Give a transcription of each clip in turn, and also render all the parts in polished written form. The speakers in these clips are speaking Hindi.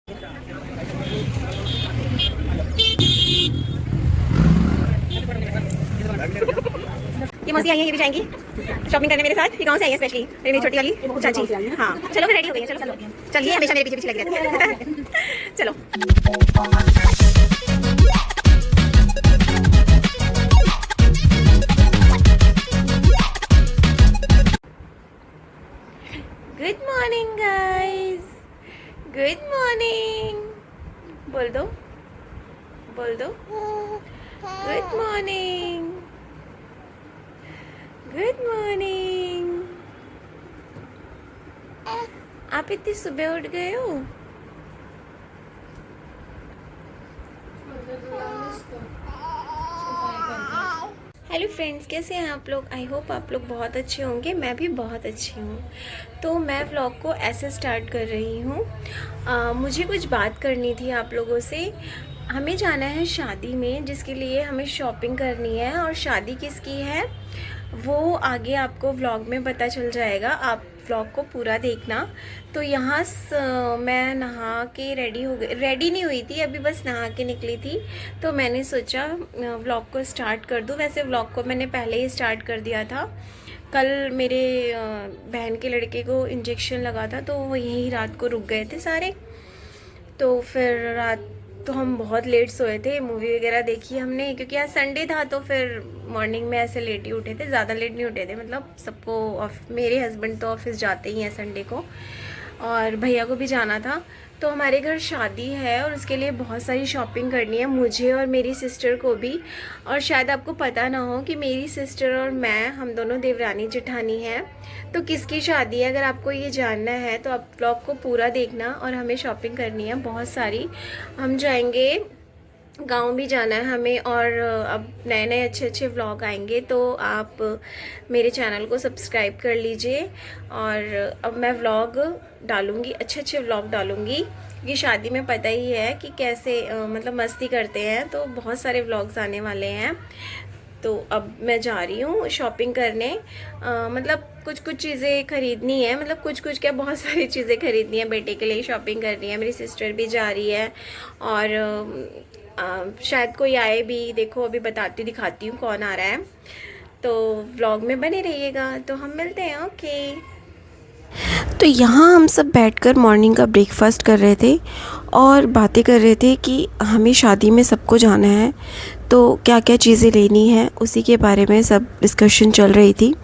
ये मौसी आई है, ये भी जाएंगी शॉपिंग करने मेरे साथ। ये गाँव से आई है स्पेशली, मेरी छोटी वाली चाची। हाँ चलो फिर रेडी हो गई है, चलो चलो चलिए, हमेशा मेरे पीछे पीछे लगी रहती है। चलो good morning guys, good morning बोल दो, बोल दो गुड मॉर्निंग, गुड मॉर्निंग। आप इतनी सुबह उठ गए हो? हेलो फ्रेंड्स, कैसे हैं आप लोग? आई होप आप लोग बहुत अच्छे होंगे। मैं भी बहुत अच्छी हूँ। तो मैं व्लॉग को ऐसे स्टार्ट कर रही हूँ। मुझे कुछ बात करनी थी आप लोगों से। हमें जाना है शादी में, जिसके लिए हमें शॉपिंग करनी है। और शादी किसकी है वो आगे आपको व्लॉग में पता चल जाएगा, आप व्लॉग को पूरा देखना। तो यहाँ मैं नहा के रेडी हो गई, रेडी नहीं हुई थी अभी, बस नहा के निकली थी। तो मैंने सोचा व्लॉग को स्टार्ट कर दूँ। वैसे व्लॉग को मैंने पहले ही स्टार्ट कर दिया था। कल मेरे बहन के लड़के को इंजेक्शन लगा था, तो वो यहीं रात को रुक गए थे सारे। तो फिर रात तो हम बहुत लेट सोए थे, मूवी वगैरह देखी हमने, क्योंकि आज संडे था। तो फिर मॉर्निंग में ऐसे लेट ही उठे थे, ज़्यादा लेट नहीं उठे थे। मतलब सबको मेरे हस्बैंड तो ऑफिस जाते ही हैं संडे को, और भैया को भी जाना था। तो हमारे घर शादी है और उसके लिए बहुत सारी शॉपिंग करनी है मुझे और मेरी सिस्टर को भी। और शायद आपको पता ना हो कि मेरी सिस्टर और मैं, हम दोनों देवरानी जेठानी हैं। तो किसकी शादी है, अगर आपको ये जानना है तो आप व्लॉग को पूरा देखना। और हमें शॉपिंग करनी है बहुत सारी। हम जाएंगे, गांव भी जाना है हमें। और अब नए नए अच्छे अच्छे व्लॉग आएंगे, तो आप मेरे चैनल को सब्सक्राइब कर लीजिए। और अब मैं व्लॉग डालूँगी, अच्छे अच्छे व्लॉग डालूँगी, क्योंकि शादी में पता ही है कि कैसे मतलब मस्ती करते हैं। तो बहुत सारे व्लॉग्स आने वाले हैं। तो अब मैं जा रही हूँ शॉपिंग करने। मतलब कुछ कुछ चीज़ें खरीदनी है, मतलब कुछ कुछ क्या, बहुत सारी चीज़ें खरीदनी है। बेटे के लिए शॉपिंग करनी है, मेरी सिस्टर भी जा रही है। और शायद कोई आए भी, देखो अभी बताती दिखाती हूँ कौन आ रहा है। तो व्लॉग में बने रहिएगा। तो हम मिलते हैं, ओके। तो यहाँ हम सब बैठकर मॉर्निंग का ब्रेकफास्ट कर रहे थे और बातें कर रहे थे कि हमें शादी में सबको जाना है, तो क्या क्या चीज़ें लेनी है, उसी के बारे में सब डिस्कशन चल रही थी।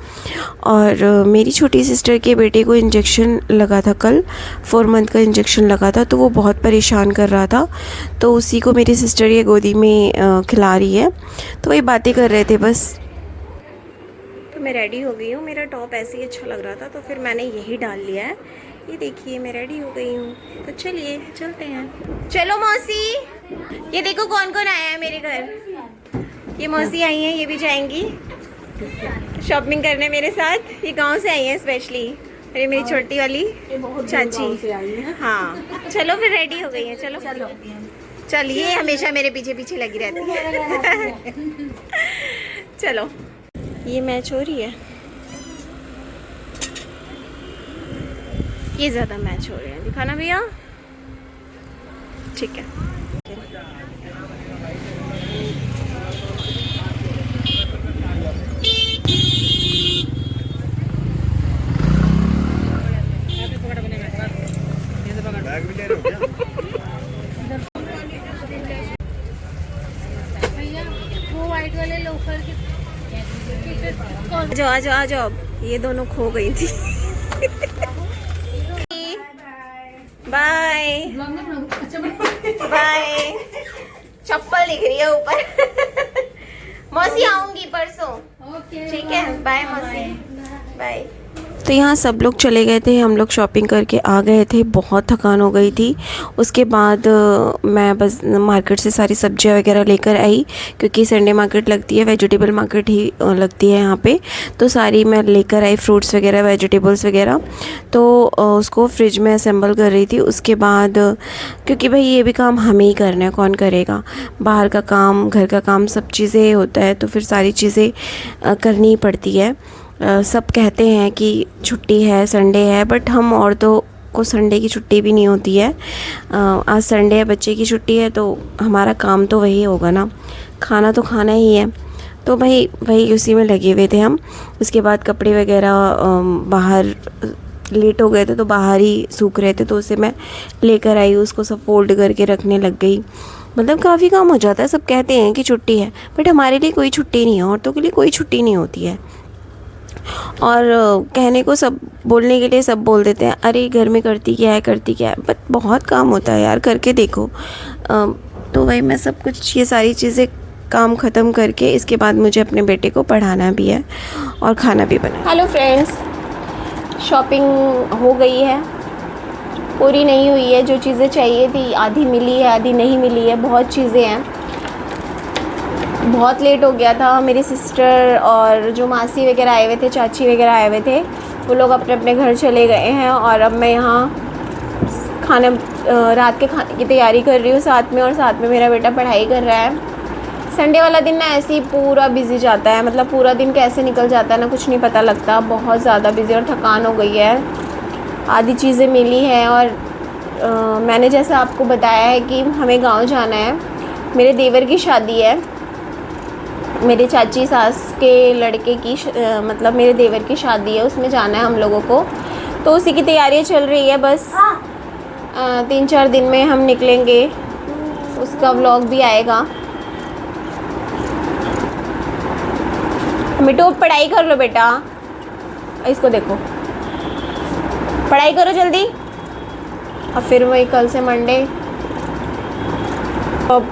और मेरी छोटी सिस्टर के बेटे को इंजेक्शन लगा था कल, 4 मंथ का इंजेक्शन लगा था। तो वो बहुत परेशान कर रहा था, तो उसी को मेरी सिस्टर ये गोदी में खिला रही है। तो वही बातें कर रहे थे बस। तो मैं रेडी हो गई हूँ, मेरा टॉप ऐसे ही अच्छा लग रहा था तो फिर मैंने यही डाल लिया है। ये देखिए मैं रेडी हो गई हूँ। तो चलिए चलते हैं। चलो मौसी, ये देखो कौन कौन आया है मेरे घर। ये मौसी आई हैं, ये भी जाएंगी शॉपिंग करने मेरे साथ। ये गांव से आई हैं स्पेशली, अरे मेरी छोटी वाली चाची। हाँ चलो फिर रेडी हो गई हैं, चलो चलो चलिए, हमेशा मेरे पीछे पीछे लगी रहती है। चलो, ये मैच हो रही है, ये ज़्यादा मैच हो रहे हैं, दिखाना भैया। ठीक है। वो वाइट वाले लोफर के आ जाओ आ जाओ, ये दोनों खो गई थी। Bye bye. चप्पल दिख रही है ऊपर। मौसी आऊंगी परसों, ठीक है, बाय मौसी, बाय। तो यहाँ सब लोग चले गए थे, हम लोग शॉपिंग करके आ गए थे। बहुत थकान हो गई थी। उसके बाद मैं बस मार्केट से सारी सब्जियाँ वगैरह लेकर आई, क्योंकि संडे मार्केट लगती है, वेजिटेबल मार्केट ही लगती है यहाँ पे। तो सारी मैं लेकर आई, फ्रूट्स वगैरह, वेजिटेबल्स वगैरह। तो उसको फ्रिज में असेंबल कर रही थी। उसके बाद क्योंकि भाई ये भी काम हमें ही करना है, कौन करेगा, बाहर का काम, घर का काम, सब चीज़ें होता है। तो फिर सारी चीज़ें करनी ही पड़ती है। सब कहते हैं कि छुट्टी है, संडे है, बट हम और तो को संडे की छुट्टी भी नहीं होती है। आज संडे है, बच्चे की छुट्टी है, तो हमारा काम तो वही होगा ना, खाना तो खाना ही है। तो भाई वही उसी में लगे हुए थे हम। उसके बाद कपड़े वगैरह बाहर लेट हो गए थे तो बाहर ही सूख रहे थे, तो उसे मैं लेकर आई, उसको सब फोल्ड करके रखने लग गई। मतलब काफ़ी काम हो जाता है। सब कहते हैं कि छुट्टी है, बट हमारे लिए कोई छुट्टी नहीं है, औरतों के लिए कोई छुट्टी नहीं होती है। और कहने को सब, बोलने के लिए सब बोल देते हैं, अरे घर में करती क्या है करती क्या है, बट बहुत काम होता है यार, करके देखो। तो वही मैं सब कुछ ये सारी चीज़ें काम ख़त्म करके इसके बाद मुझे अपने बेटे को पढ़ाना भी है और खाना भी बनाना। हेलो फ्रेंड्स, शॉपिंग हो गई है, पूरी नहीं हुई है। जो चीज़ें चाहिए थी आधी मिली है, आधी नहीं मिली है। बहुत चीज़ें हैं, बहुत लेट हो गया था। मेरी सिस्टर और जो मासी वगैरह आए हुए थे, चाची वगैरह आए हुए थे, वो लोग अपने अपने घर चले गए हैं और अब मैं यहाँ खाना, रात के खाने की तैयारी कर रही हूँ साथ में, और साथ में मेरा बेटा पढ़ाई कर रहा है। संडे वाला दिन ना ऐसे ही पूरा बिज़ी जाता है, मतलब पूरा दिन कैसे निकल जाता है ना, कुछ नहीं पता लगता। बहुत ज़्यादा बिज़ी और थकान हो गई है। आधी चीज़ें मिली हैं और मैंने जैसा आपको बताया है कि हमें गांव जाना है। मेरे देवर की शादी है, मेरे चाची सास के लड़के की मतलब मेरे देवर की शादी है, उसमें जाना है हम लोगों को। तो उसी की तैयारियां चल रही है। बस 3-4 दिन में हम निकलेंगे, उसका व्लॉग भी आएगा। मिटो, पढ़ाई कर लो बेटा, इसको देखो, पढ़ाई करो जल्दी। और फिर वही कल से मंडे, अब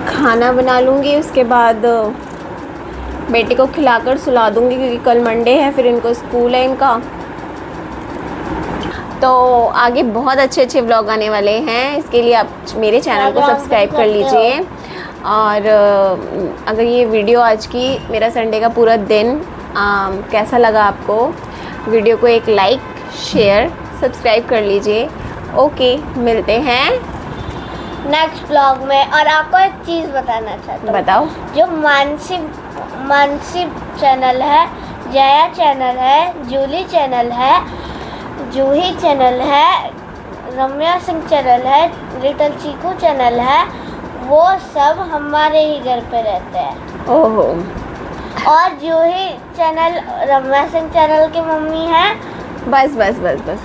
खाना बना लूँगी, उसके बाद बेटे को खिलाकर सुला दूँगी, क्योंकि कल मंडे है, फिर इनको स्कूल है इनका। तो आगे बहुत अच्छे अच्छे व्लॉग आने वाले हैं, इसके लिए आप मेरे चैनल को सब्सक्राइब कर लीजिए। और अगर ये वीडियो आज की, मेरा संडे का पूरा दिन कैसा लगा आपको, वीडियो को एक लाइक, शेयर, सब्सक्राइब कर लीजिए। ओके, मिलते हैं नेक्स्ट ब्लॉग में। और आपको एक चीज़ बताना चाहता हूँ। बताओ। जो मानसी चैनल है, जया चैनल है, जूली चैनल है, जूही चैनल है, रम्या सिंह चैनल है, लिटिल चीकू चैनल है, वो सब हमारे ही घर पे रहते हैं। ओहो। और जूही चैनल रम्या सिंह चैनल की मम्मी है। बस बस बस बस।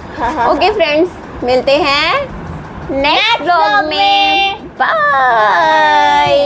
ओके फ्रेंड्स, मिलते हैं नेक्स्ट व्लॉग में। बाय।